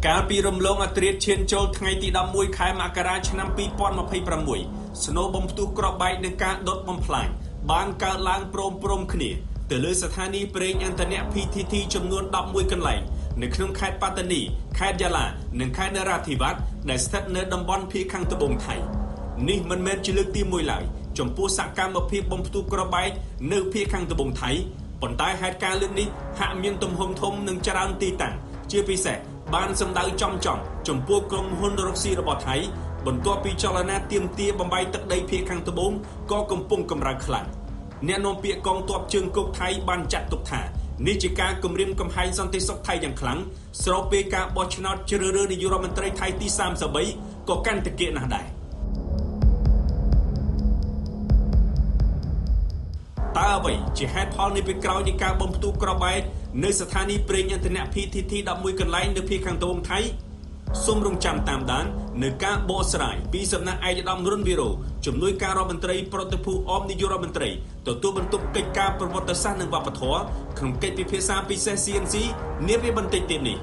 កាលពីរំលងអត្រាឈានចូលថ្ងៃទី11ខែមករាឆ្នាំ2026ស្នូបំផ្ទុះគ្រាប់បែកនឹងការដុតបំផ្លាញបានកើតឡើងព្រមគ្នាទៅលើស្ថានីយ៍ប្រេងឥន្ធនៈ PTT ចំនួន11កន្លែងនៅក្នុងខេត្តប៉ាតានីខេត្តយ៉ាឡានិងខេត្តនរាធិវត្តន៍ដែលស្ថិតនៅតំបន់ភាគខាងត្បូងថៃនេះមិនមែនជាលើកទី1ឡើយចំពោះសកម្មភាពបំផ្ទុះគ្រាប់បែកនៅភាគខាងត្បូងថៃប៉ុន្តែហេតុការណ៍លើកនេះហាក់មានទំហំធំនិងច្រើនទីតាំងជាពិសេសបានសម្ដៅចំពោះក្រុមហ៊ុនរុស្ស៊ីរបស់ថៃបន្ទាប់ពីចលនាទាមទារបំបីទឹកដីភាគខាងត្បូងក៏កំពុងកម្រើកខ្លាំងអ្នកនាំពាក្យកងទ័ពជើងគោកថៃបានចាត់ទុកថានេះជាការគំរាមកំហែងសន្តិសុខថៃយ៉ាងខ្លាំងស្របពេលការបោះឆ្នោតជ្រើសរើសនាយករដ្ឋមន្ត្រីថៃទី33ក៏កាន់តែគៀកណាស់ដែរតើអ្វីជាហេតុផលនៃពីក្រោយនៃការបំផ្ទុះគ្រាប់បែកនៅស្ថានីយ៍ប្រេងឥន្ធនៈ PTT 11កន្លែងនៅភាគខាងត្បូងថៃសូមរងចាំតាមដាននៅការបកស្រាយពីសំណាក់ឯកឧត្តមរុនវីរ៉ូជំនួយការរដ្ឋមន្ត្រីប្រតិភូអមនាយករដ្ឋមន្ត្រីទទួលបន្ទុកកិច្ចការប្រវត្តិសាស្ត្រនិងវប្បធម៌ក្នុងកិច្ចពិភាក្សាពិសេស CNC នាពេលបន្តិចទៀតនេះ